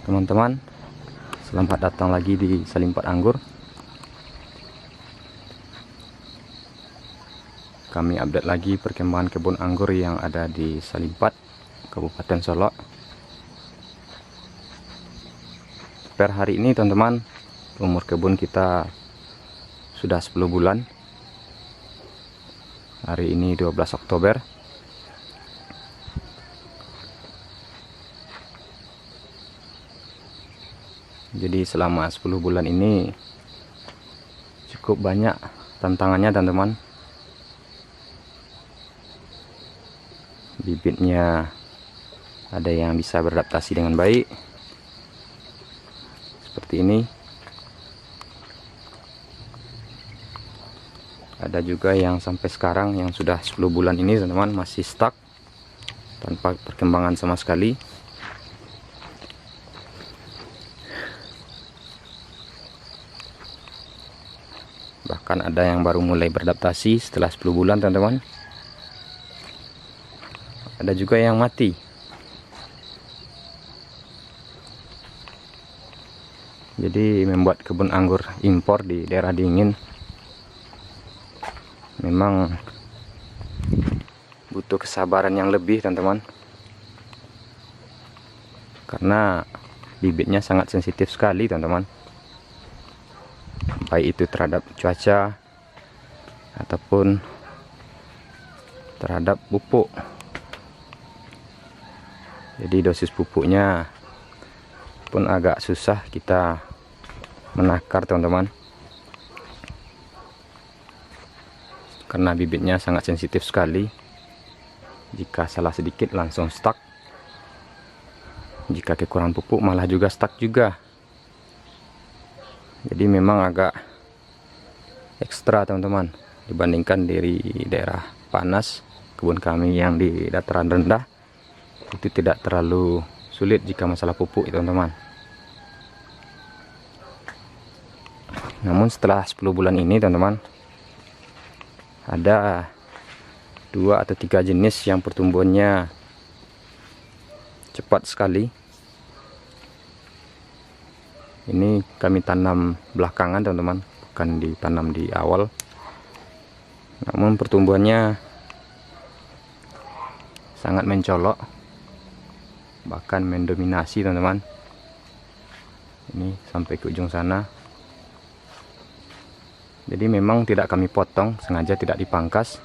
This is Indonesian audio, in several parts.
teman-teman, selamat datang lagi di Salimpat Anggur. Kami update lagi perkembangan kebun anggur yang ada di Salimpat, Kabupaten Solok. Per hari ini teman-teman, umur kebun kita sudah 10 bulan. Hari ini 12 Oktober. Jadi selama 10 bulan ini cukup banyak tantangannya teman-teman. Bibitnya ada yang bisa beradaptasi dengan baik seperti ini, ada juga yang sampai sekarang yang sudah 10 bulan ini teman-teman masih stuck tanpa perkembangan sama sekali. Bahkan ada yang baru mulai beradaptasi setelah 10 bulan teman-teman. Ada juga yang mati. Jadi membuat kebun anggur impor di daerah dingin memang butuh kesabaran yang lebih teman-teman, karena bibitnya sangat sensitif sekali teman-teman, baik itu terhadap cuaca ataupun terhadap pupuk. Jadi dosis pupuknya pun agak susah kita menakar teman-teman, karena bibitnya sangat sensitif sekali. Jika salah sedikit langsung stuck, jika kekurangan pupuk malah juga stuck juga. Jadi memang agak ekstra teman-teman dibandingkan dari daerah panas. Kebun kami yang di dataran rendah itu tidak terlalu sulit jika masalah pupuk teman-teman. Namun setelah 10 bulan ini teman-teman, ada 2 atau 3 jenis yang pertumbuhannya cepat sekali. Ini kami tanam belakangan teman-teman, bukan ditanam di awal. Namun pertumbuhannya sangat mencolok, bahkan mendominasi teman-teman. Ini sampai ke ujung sana. Jadi memang tidak kami potong, sengaja tidak dipangkas,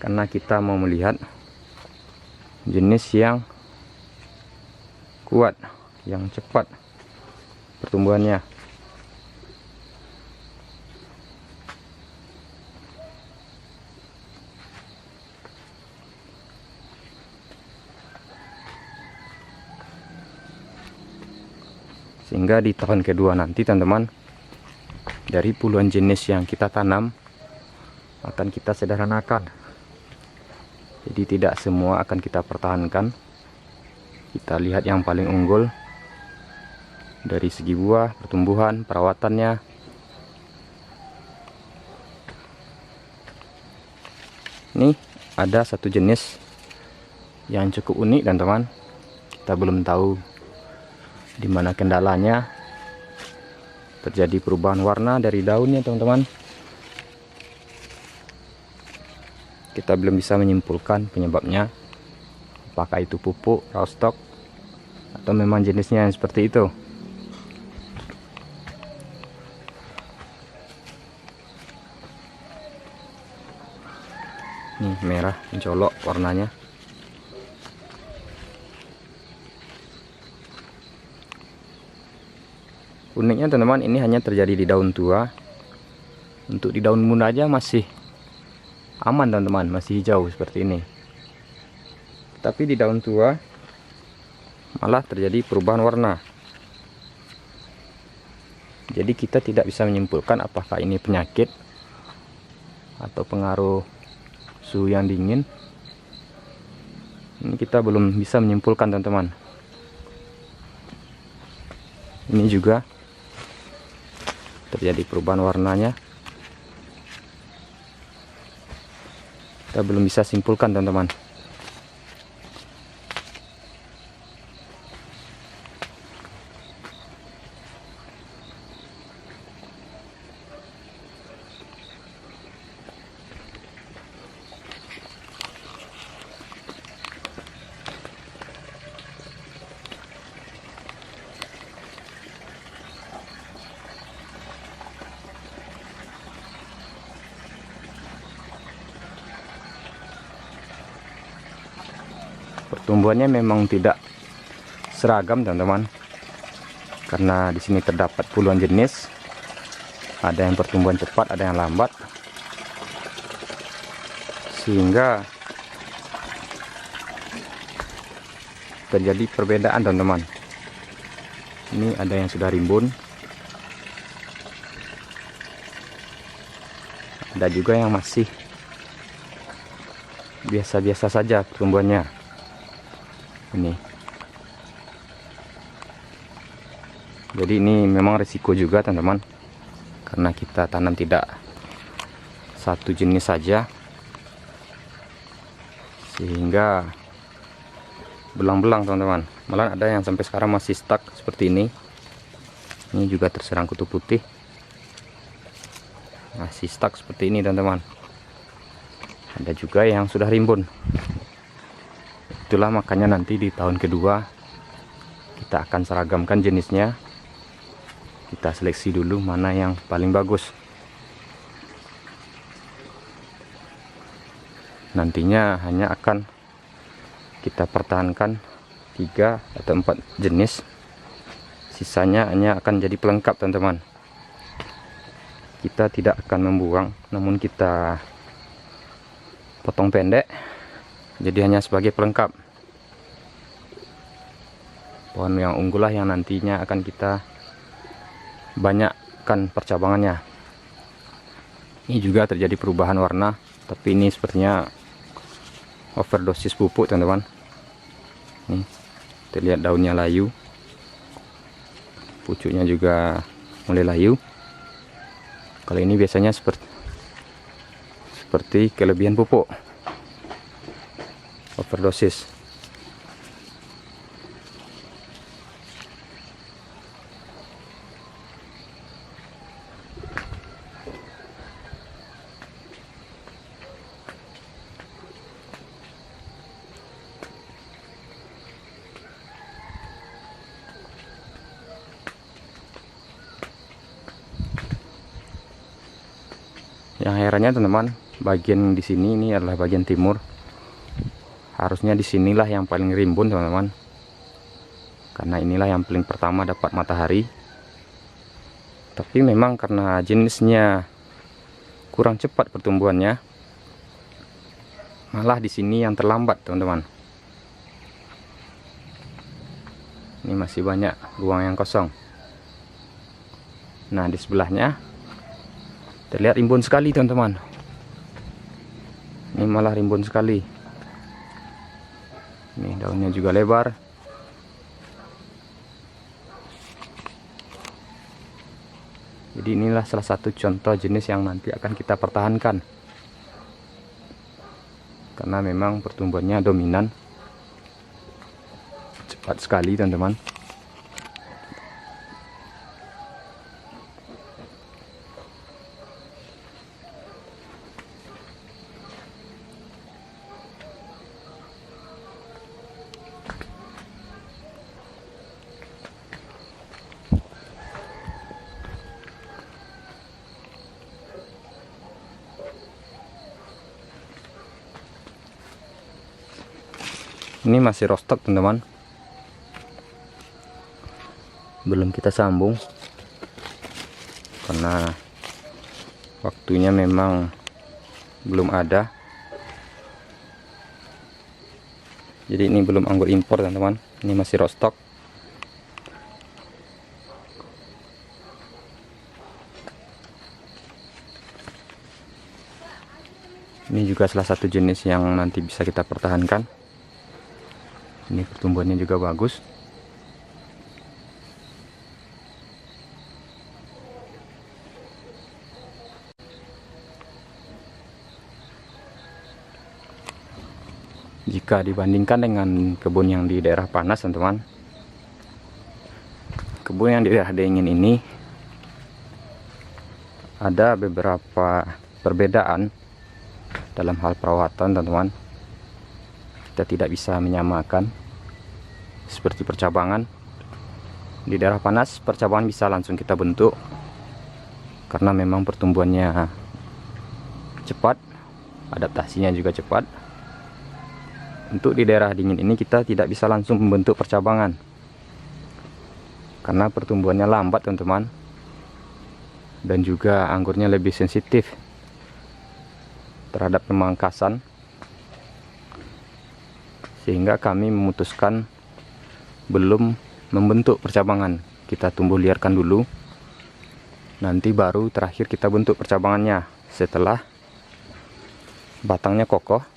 karena kita mau melihat jenis yang kuat, yang cepat pertumbuhannya. Sehingga di tahun kedua nanti teman-teman, dari puluhan jenis yang kita tanam akan kita sederhanakan. Jadi tidak semua akan kita pertahankan. Kita lihat yang paling unggul dari segi buah, pertumbuhan, perawatannya. Nih ada satu jenis yang cukup unik teman-teman. Kita belum tahu di mana kendalanya. Terjadi perubahan warna dari daunnya teman-teman. Kita belum bisa menyimpulkan penyebabnya, apakah itu pupuk, rostock, atau memang jenisnya yang seperti itu. Nih merah mencolok warnanya. Uniknya teman-teman, ini hanya terjadi di daun tua. Untuk di daun muda aja masih aman teman-teman, masih hijau seperti ini. Tapi di daun tua malah terjadi perubahan warna. Jadi kita tidak bisa menyimpulkan apakah ini penyakit atau pengaruh suhu yang dingin. Ini kita belum bisa menyimpulkan teman-teman. Ini juga terjadi perubahan warnanya. Kita belum bisa simpulkan teman-teman. pertumbuhannya memang tidak seragam teman-teman, karena di sini terdapat puluhan jenis. Ada yang pertumbuhan cepat, ada yang lambat, sehingga terjadi perbedaan teman-teman. Ini ada yang sudah rimbun, ada juga yang masih biasa-biasa saja pertumbuhannya. Ini jadi ini memang risiko juga teman-teman, karena kita tanam tidak satu jenis saja, sehingga belang-belang teman-teman. Malah ada yang sampai sekarang masih stuck seperti ini. Ini juga terserang kutu putih, masih stuck seperti ini teman-teman. Ada juga yang sudah rimbun. Itulah makanya nanti di tahun kedua kita akan seragamkan jenisnya. Kita seleksi dulu mana yang paling bagus. Nantinya hanya akan kita pertahankan 3 atau 4 jenis, sisanya hanya akan jadi pelengkap teman-teman. Kita tidak akan membuang, namun kita potong pendek, jadi hanya sebagai pelengkap. Pohon yang unggul lah yang nantinya akan kita banyakkan percabangannya. Ini juga terjadi perubahan warna, tapi ini sepertinya overdosis pupuk teman-teman. Nih, terlihat daunnya layu, pucuknya juga mulai layu. Kalau ini biasanya seperti kelebihan pupuk, overdosis. Yang herannya teman-teman, bagian di sini ini adalah bagian timur. Harusnya di sinilah yang paling rimbun teman-teman, karena inilah yang paling pertama dapat matahari. Tapi memang karena jenisnya kurang cepat pertumbuhannya, malah di sini yang terlambat teman-teman. Ini masih banyak ruang yang kosong. Nah, di sebelahnya terlihat rimbun sekali teman-teman. Ini malah rimbun sekali. Ini daunnya juga lebar. Jadi inilah salah satu contoh jenis yang nanti akan kita pertahankan, karena memang pertumbuhannya dominan, cepat sekali teman-teman. Ini masih rostock teman-teman, belum kita sambung karena waktunya memang belum ada. Jadi ini belum anggur impor teman-teman, ini masih rostock. Ini juga salah satu jenis yang nanti bisa kita pertahankan. Ini pertumbuhannya juga bagus. Jika dibandingkan dengan kebun yang di daerah panas teman-teman, kebun yang di daerah dingin ini ada beberapa perbedaan dalam hal perawatan teman-teman. Kita tidak bisa menyamakan seperti percabangan. Di daerah panas percabangan bisa langsung kita bentuk karena memang pertumbuhannya cepat, adaptasinya juga cepat. untuk di daerah dingin ini kita tidak bisa langsung membentuk percabangan karena pertumbuhannya lambat teman-teman, dan juga anggurnya lebih sensitif terhadap pemangkasan, sehingga kami memutuskan belum membentuk percabangan. Kita tumbuh liarkan dulu, nanti baru terakhir kita bentuk percabangannya setelah batangnya kokoh.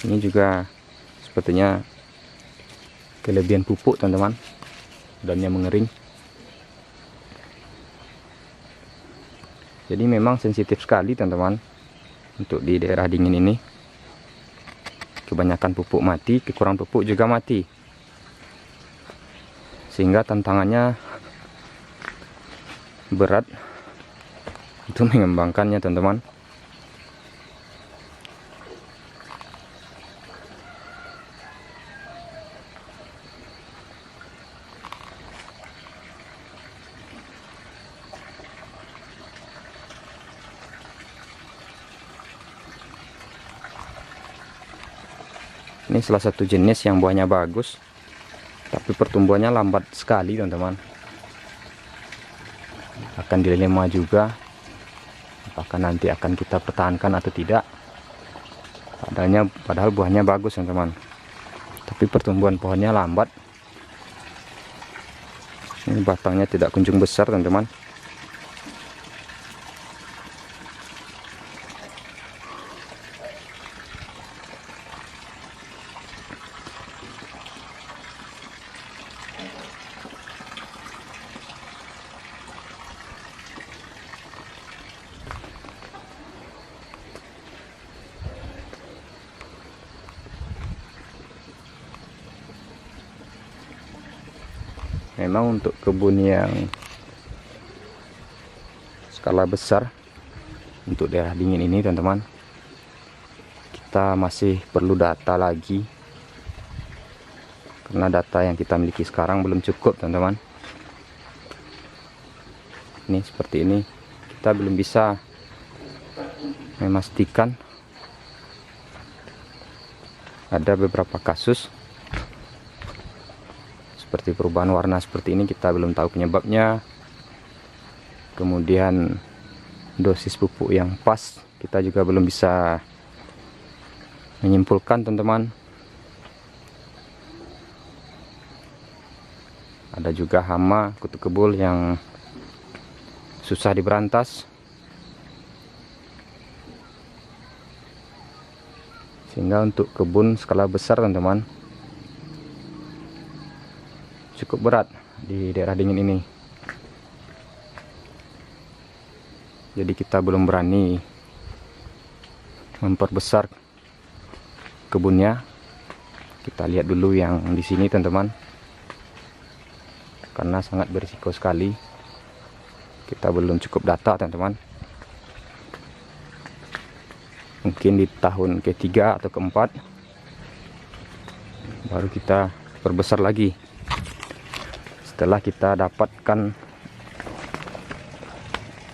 Ini juga sepertinya kelebihan pupuk teman-teman, daunnya mengering. Jadi memang sensitif sekali teman-teman untuk di daerah dingin ini. Kebanyakan pupuk mati, kekurangan pupuk juga mati, sehingga tantangannya berat untuk mengembangkannya teman-teman. Ini salah satu jenis yang buahnya bagus, tapi pertumbuhannya lambat sekali teman-teman. Akan dilema juga, apakah nanti akan kita pertahankan atau tidak. Padahal buahnya bagus teman-teman, tapi pertumbuhan pohonnya lambat. Ini batangnya tidak kunjung besar teman-teman. Memang untuk kebun yang skala besar untuk daerah dingin ini teman-teman, kita masih perlu data lagi, karena data yang kita miliki sekarang belum cukup teman-teman. Ini seperti ini, kita belum bisa memastikan. Ada beberapa kasus seperti perubahan warna seperti ini, kita belum tahu penyebabnya. Kemudian dosis pupuk yang pas kita juga belum bisa menyimpulkan teman-teman. Ada juga hama kutu kebul yang susah diberantas, sehingga untuk kebun skala besar teman-teman cukup berat di daerah dingin ini. Jadi kita belum berani memperbesar kebunnya. Kita lihat dulu yang di sini teman-teman, karena sangat berisiko sekali. Kita belum cukup data teman-teman. Mungkin di tahun ketiga atau keempat baru kita perbesar lagi, setelah kita dapatkan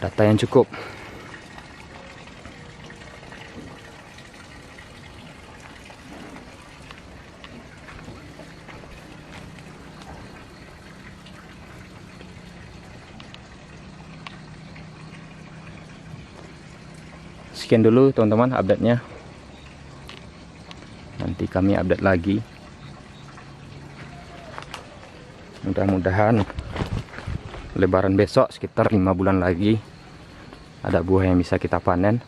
data yang cukup. Sekian dulu teman-teman update-nya. Nanti kami update lagi. Mudah-mudahan lebaran besok sekitar 5 bulan lagi ada buah yang bisa kita panen.